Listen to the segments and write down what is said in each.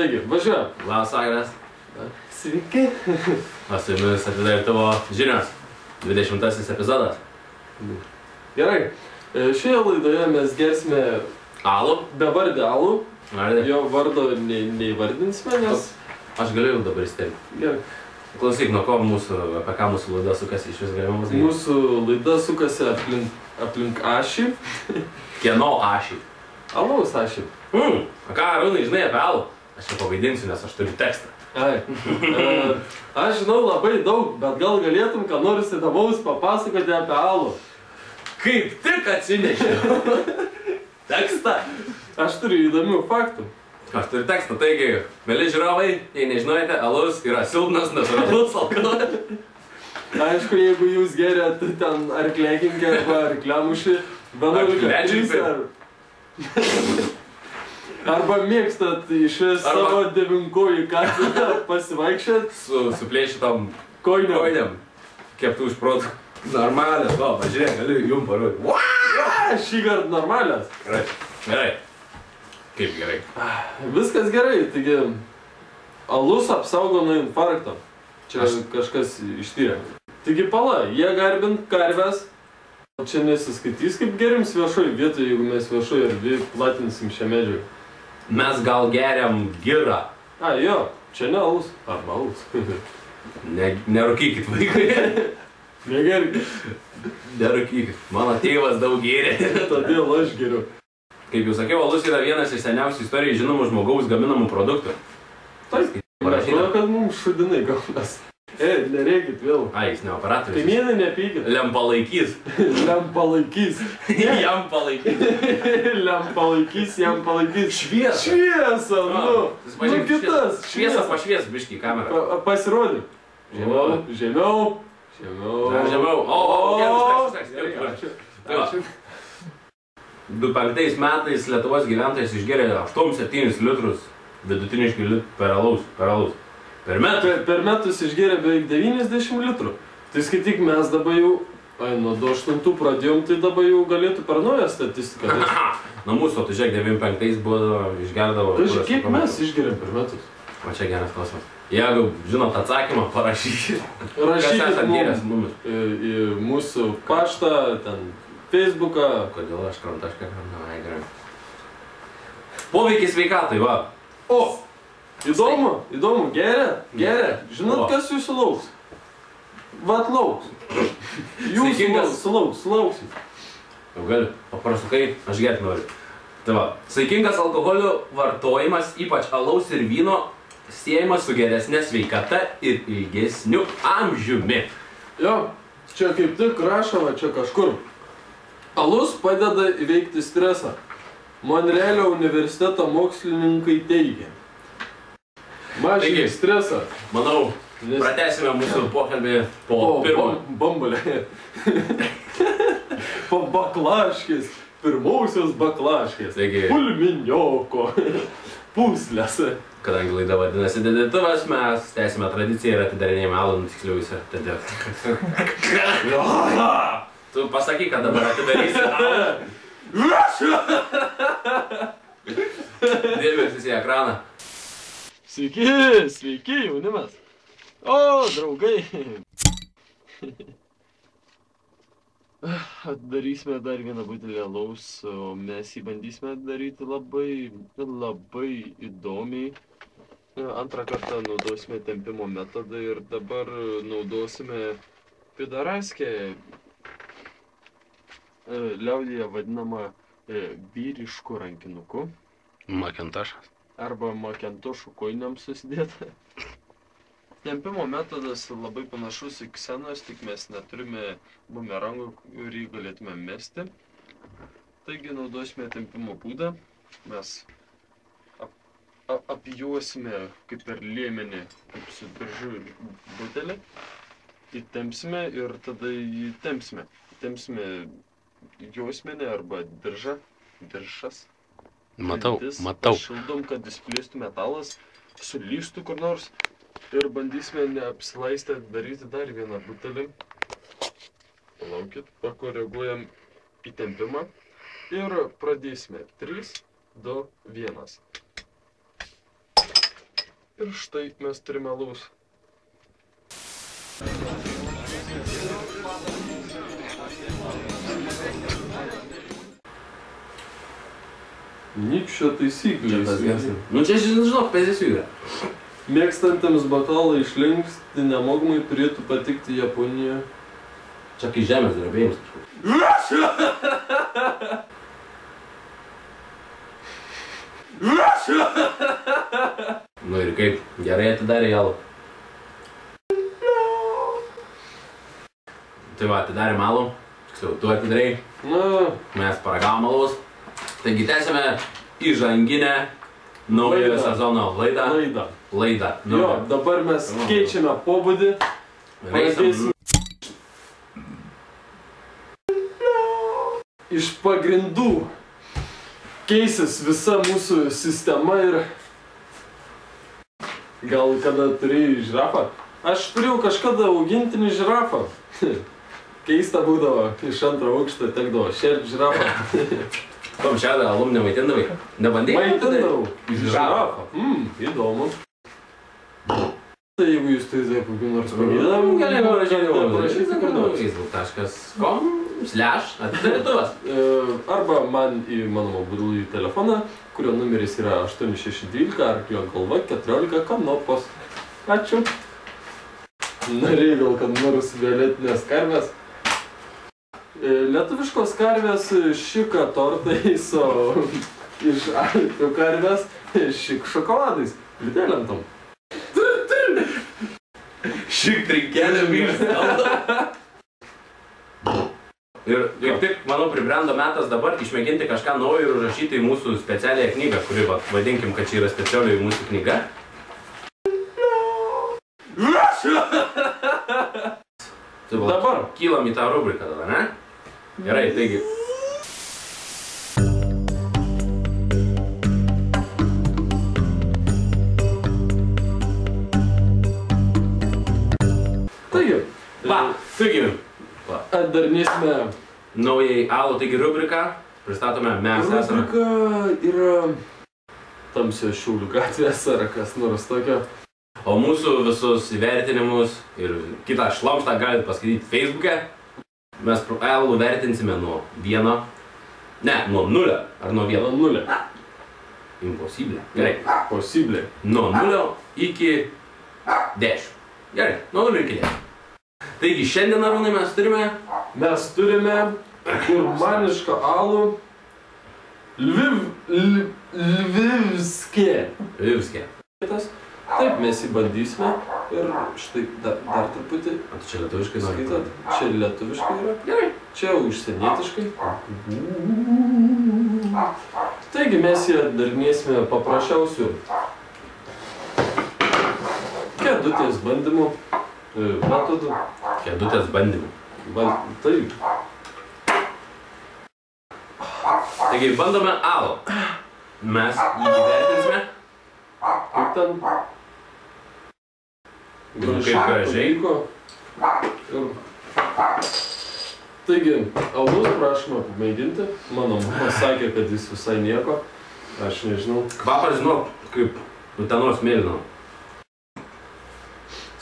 Taigi, važiuojam. Labas vakaras. Sveiki. O su jumis atidarė tavo žinios. 20-asis epizodas. Gerai. Šioje laidoje mes gersime Alų. bevardį alų. Vardė. Jo vardo neįvardinsime, nes... Aš galiu jau dabar įsterti. Gerai. Klausyk, nuo ko apie ką mūsų laida sukasi iš vis galima pasakyti? Mūsų laida sukasi aplink ašį. Kieno ašį? Alaus ašį. Ką, Arūnai, žinai apie alų? Aš čia pavaidinsiu, nes aš turiu tekstą. Ai. Aš žinau labai daug, bet gal galėtum ką nors įdomaus papasakoti apie alų. Kaip tik atsinešiau tekstą. Aš turiu įdomių faktų. Aš turiu tekstą, taigi, mėly žiūrovai, jei nežinote, alus yra silpnas, natūralus alkoholis. Aišku, jeigu jūs geriat ten arkliakinkį arba arkliamušį, 11.3 arba mėgstat išvis savo devinkojų katiną pasivaikščiat Suplėšytom kojiniam. Keptų iš protų. Normalias, va, pažiūrėk, galiu jum parodyti. Šį kartą normalias. Gerai. Kaip gerai? Viskas gerai, taigi alus apsaugo nuo infarkto. Čia kažkas ištyrė. Taigi pala, jie garbint karves. Čia nesiskaitys kaip gerims viešoj vietoj, jeigu mes viešoj erdvėj platinsim šią medžiagą. Mes gal geriam girą. Jo, čia ne alus. Arba alus. Nerūkykit, vaikai. Negerkit. Nerūkykit. Mano tėvas daug gėrė. Todėl aš geriu. Kaip jau sakiau, alus yra vienas iš seniausių istorijai žinomų žmogaus gaminamų produktų. Taip, atrodo, kad mums šudinai gaunas. Nereikit vėl. Jis ne operatorius. Kaimynai nepykit. Lempalaikys. Lempalaikys. Jam palaikys. Lempalaikys, jam palaikys. Šviesa. Šviesa, nu kitas. Šviesa pašvies, biškį, kamerą. Pasirodyk. Žemiau. Žemiau. Dar žemiau. Geras tekstas. Ačiū. 2005 metais Lietuvos gyventojas išgėrė 8-7 litrus vidutiniškai per alaus. Per metus. Per metus išgėrė beveik 90 litrų. Tai skaityk, mes dabar jau, nuo 28 pradėjom, tai dabar jau galėtų per naują statistiką. Nuo mūsų, tu žiūrėk, 95 buvo išgerdavo. Kiek mes išgėrėm per metus? O čia geras klausimas. Jeigu žinot atsakymą, parašykit. Rašykit mums į mūsų paštą, ten Facebooką. Kodėl aš krantašką? Gerai. Poveikis sveikatai, va. Įdomu, geria. Žinot, kas jūsų lauks? Vat lauks. Jūsų sulauksit. Jau galiu, paprasukai, aš gerti noriu. Tai va, saikingas alkoholio vartojimas, ypač alaus ir vyno, siejamas su geresnė sveikata ir ilgesniu amžiumi. Jo, čia kaip tik rašoma, čia kažkur. Alus padeda įveikti stresą. Monrealio universiteto mokslininkai teigia. Mažinti stresą. Manau, pratęsime mūsų pokalbį po pirmo. Bambalė. Po baklaškės. Pirmausios baklaškės. Pulminioko. Puslės. Kadangi laida vadinasi Didėtuvas, mes tęsime tradiciją ir atidarinėjame alų, tiksliau visą. Tu pasakyk, kad dabar atidarysi alų. Dėmesys į ekraną. Sveiki, jaunimas. Draugai. Atdarysime dar vieną butelį alaus, o mes jį bandysime daryti labai įdomiai. Antrą kartą naudosime tempimo metodą ir dabar naudosime pidaraskę, liaudyje vadinamą vyrišku rankinuku. Makintošas. Arba makintošų kojiniams susidėta. Tempimo metodas labai panašus į ksenos, tik mes neturime bumerangų, kurį galėtume mesti. Taigi naudosime tempimo būdą. Mes apjuosime kaip per liemenį, kaip su diržu butelį. Įtempsime ir tada įtempsime. Įtempsime juosmenį arba diržas. Matau. Šildom, kad įsiplėstų metalas, sulystų kur nors ir bandysime neapsilaistę daryti dar vieną butelį. Palaukit, pakoreguojam įtempimą ir pradėsime. 3, 2, 1. Ir štai mes turime alaus. Nykščio taisyklės. Nu čia, žinok, pezėsiu yra. Mėgstantiems bakalą išlinksti nemokamai turėtų patikti Japonijoje. Čia kai žemės drebėjimas kažkoks. Nu ir kaip, gerai atidarė alų. Tai va, atidarėm alų. Tiksliau, tu atidarei. Mes paragavom alaus. Taigi tęsime įžanginę naujojo sezono laidą. Jo, dabar mes keičiame pobūdį. Iš pagrindų keisis visa mūsų sistema ir gal kada turėjai žirafą? Aš turėjau kažkada augintinį žirafą. Keista būdavo, iš antro aukšto tekdavo šert žirafą. Tom šiadą alum nemaitindavai? Nebandėjai? Maitindavau. Žirafą. Įdomu. Tai jeigu jūs turite kokių nors pagėdavimų, galėjau parašyti facebook.com/atidarytuvas. Arba man į mano mobilųjį telefoną, kurio numeris yra 8612 arklio galva 14 kanopos. Ačiū. Norėjai gal kad nors violetinės karvės. Lietuviškos karvės šika tortais, o iš alpių karvės šik šokoladais. Liutėlentom. Šik trinkelė mėgsta. Ir tik, manau, pribrendo metas dabar išmėginti kažką naujo ir užrašyti į mūsų specialiąją knygą, kuri, vadinkim, kad čia yra specialioji mūsų knyga. Dabar kylam į tą rubriką dabar, ne? Gerai, taigi. Taigi, Darnysime naujai alų, taigi rubriką pristatome mes esame. Rubrika yra Tamsio Šiaulių gatvės ar kas nors tokio. O mūsų visus įvertinimus ir kitą šlamštą galite paskaityti Facebook'e. Mes alų vertinsime nuo 1, ne, nuo 0 ar nuo 1. Nuo 0. Impossible. Gerai. Possible. Nuo 0 iki 10. Gerai, nuo 0 iki 10. Taigi šiandien, Arūnai, mes turime gurmanišką alų Lvivskė. Taip, mes jį bandysime ir štai dar truputį. O tu čia lietuviškai nori? Skaitot, čia lietuviškai yra. Gerai. Čia užsienietiškai. Taigi mes jį darnėsime paprasčiausių kėdutės bandymų metodų. Kėdutės bandymų. Taip. Taigi bandome alų. Mes jį įvertinsime. Kaip ten? Kaip gražiai. Taigi, alus prašome pamėginti. Mano mama sakė, kad jis visai nieko. Aš nežinau. Kvapas, žinau, kaip utenos mėlyno.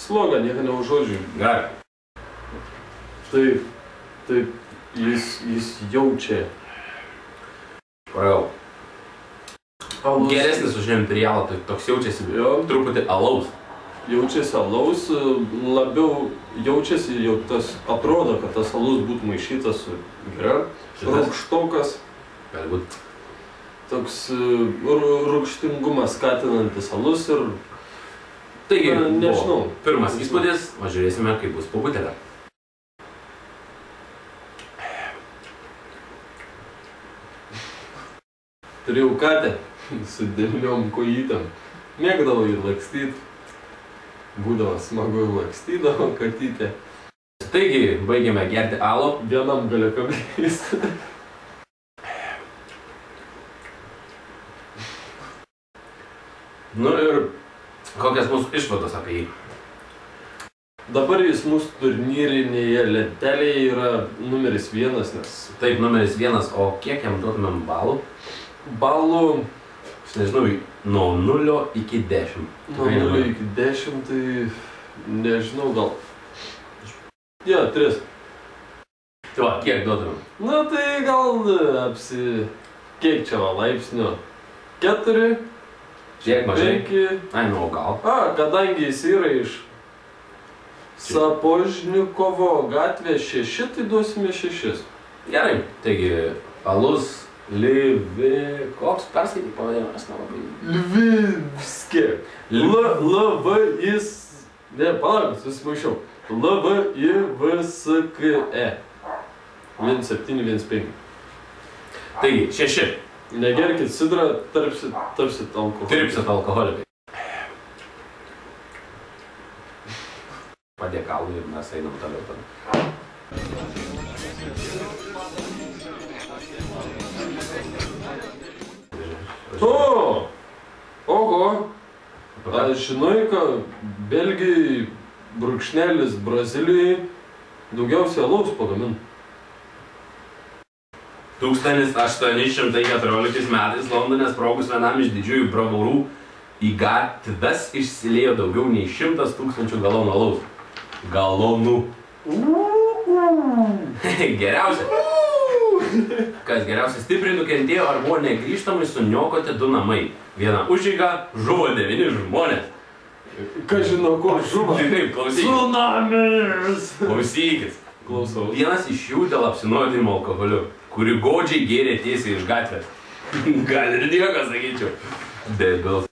Sloga, nieko neužuodžiu. Gerai. Taip, jis jaučia. Paragau. Geresnis už imperialą, tai toks jaučiasi truputį alaus. Jaučiasi alaus, labiau jaučiasi, jau tas atrodo, kad tas alus būtų maišytas su gira. Rūgštokas. Gali būt. Toks rūgštingumą skatinantis alus ir... Taigi, nežinau. Pirmas įspūdis, o žiūrėsime, kaip bus po butelę. Turėjau katę su dėliom kojytėm. Mėgdavo jį lakstyti. Būdavo smagu lakstydavo katytė. Taigi, baigėme gerti alų. Vienam gale kablys. Nu ir kokias mūsų išvados apie jį? Dabar jis mūsų turnyrinėje lentelėje yra numeris 1, nes... Taip, numeris 1, o kiek jam duotumėm balų? Balų nežinau, nuo 0 iki 10. Nuo 0 iki 10, tai nežinau, gal. Jo, 3. Tai va, kiek duodam? Na, tai gal kiek čia va, laipsnių? 4. Kiek mažai? 5. Ai, nu, gal. Kadangi jis yra iš Sapožnikovo gatvė 6, tai duosime 6. Gerai, taigi, alus, koks perskaitai pavadinimas, nelabai. Lvivskė. L-V-I-S... Ne, palauk, susimaišiau. L-V-I-V-S-K-E. 1715. Taigi, 6. Negerkit sidrą, tarpsit alkoholį. Tirpsit alkoholį. Padėk alų ir mes einam toliau tada. Oho! Aš žinai, kad Belgijai brūkšnelis Brazilijai daugiausiai alaus pagamin. 1814 metais Londone sprogus vienam iš didžiųjų bravorų į gatves išsiliejo daugiau nei 100 000 galonų alaus. Galonų. Geriausia. Kas geriausia, stipriai nukentėjo ar buvo negrįžtamai suniokoti 2 namai. Viena užeiga, žuvo 9 žmonės. Kas žino, ko žuvo? Taip, klausykis. Tsunamis! Klausykis. Klausau. Vienas iš jų dėl apsinuodijimo alkoholiu, kuri godžiai gėrė tiesiai iš gatvės. Gal ir nieko, sakyčiau. Debils.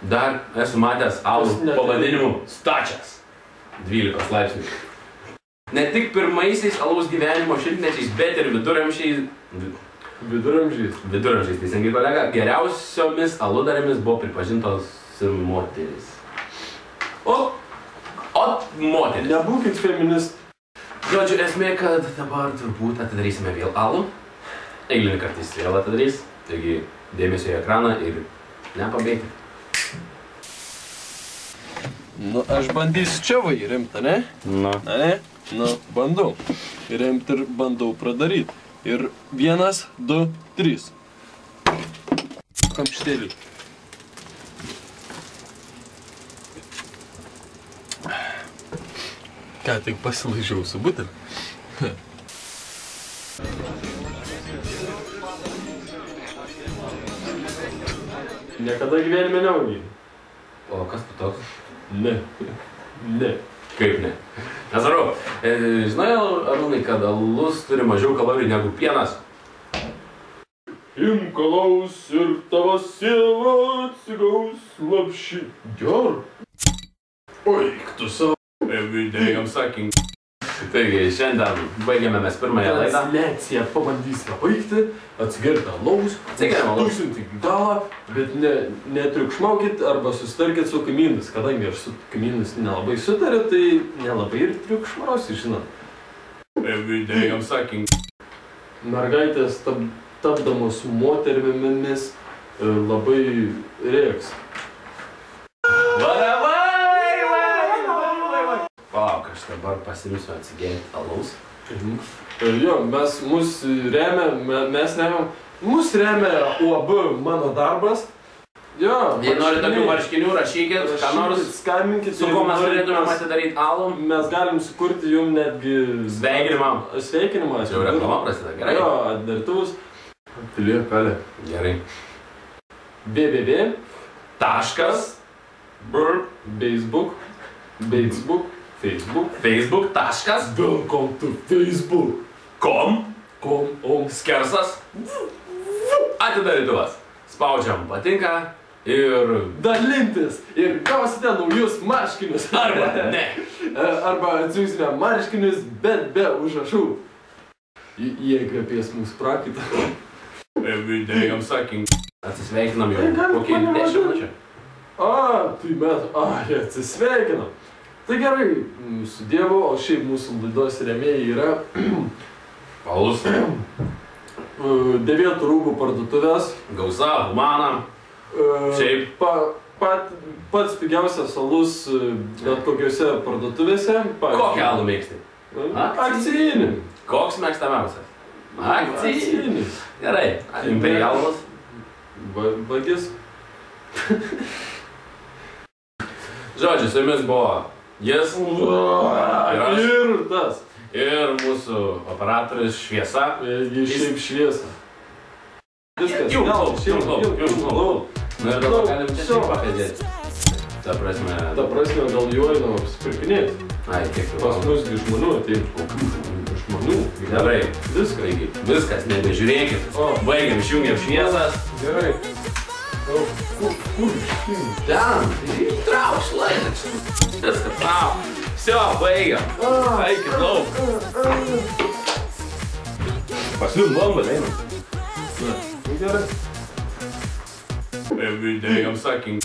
Dar esu matęs alų pavadinimu Stačias. 12 laipsnių. Ne tik pirmaisiais alaus gyvenimo šimtmečiais, bet ir viduramžiais. Viduramžiais, teisingai kolega, geriausiomis aludarėmis buvo pripažintos moterys. O moteris. Nebūkit feminist. Žodžiu, esmė, kad dabar turbūt atidarysime vėl alų. Eilinį kartais vėl atidarys. Taigi, dėmesio į ekraną ir nepabėgti. Nu, aš bandysiu čia va įrimti, ne? Na. Ne? Nu, bandau. Įrimti ir bandau pradaryti. Ir 1, 2, 3. Kamštėlį. Ką, tik pasilaižiau su buteliu? Niekada gyvenime nevagiai. O kas tu toks? Ne. Kaip ne? Nesvarbu. Žinai, Arūnai, kad alus turi mažiau kalorijų negu pienas? Imk alaus ir tavo siela atsigaus lapši. Ger. Oi, tu savo. Everyday I'm sucking. Taigi, šiandien baigiame mes pirmąją laidą. Transliaciją pabandysime baigti, atsigerti alaus, tuksinti galą, bet netriukšmaukit arba susitarkit su kaimynais. Kadangi aš su kaimynais nelabai sutariu, tai nelabai ir triukšmausi, žinot. Everyday I'm sucking. Mergaitės tapdamos moterimis labai rėks. Palauk, aš dabar pasimsiu atsigėti alaus. Jo, mus remia UAB Mano Darbas. Jo. Jei nori tokių marškinių, rašykit, ką nors, skambinkit. Su ko mes turėtume atidaryti alų. Mes galim sukurti jums netgi sveikinimą. Jau reklama prasideda, gerai? Jo, atdartuvus. Tylė, pelė. Gerai. Facebook. Welcome to Facebook. Skersas. Atidarytuvas. Spaudžiam patinka ir dalintis. Ir gausite naujus marškinius. Arba ne. Arba atsiųsime marškinius, bet be užrašų. Jie kvepės mūsų prakaitą. Everyday I'm sucking. Atsisveikinam jau kokį 10 minučių. Tai mes, atsisveikinam. Tai gerai, su Dievu, o šiaip mūsų laidos rėmėjai yra Alus. 9 rūbų parduotuvės. Gausa, Humana. Šiaip. Pats pigiausias alus bet kokiuose parduotuvėse. Kokią alų mėgsti? Akcijinį. Koks mėgstamiausias? Akcijinis. Gerai. Imperialas. Vagis. Žodžiu, su jumis buvo jis Ir tas. ir mūsų operatorius Šviesa. Šiaip šviesa. Viskas. Jum. Na ir dabar galim čia pakalbėti. Ta prasme, Gal juo einam apsipirkinėti. ai, kiek jau. Pas mus gi žmonių ateina. Žmonių. Gerai, Viskas. viskas, nebežiūrėkit. O. Baigiam, išjungiam šviesas. Gerai. Kur ištingi? Ten, trauks laikas. Viskas, tau. Всё, baigiam. Eikit lauk. Paslium bomba, einam. Gerai. Every day I'm sucking.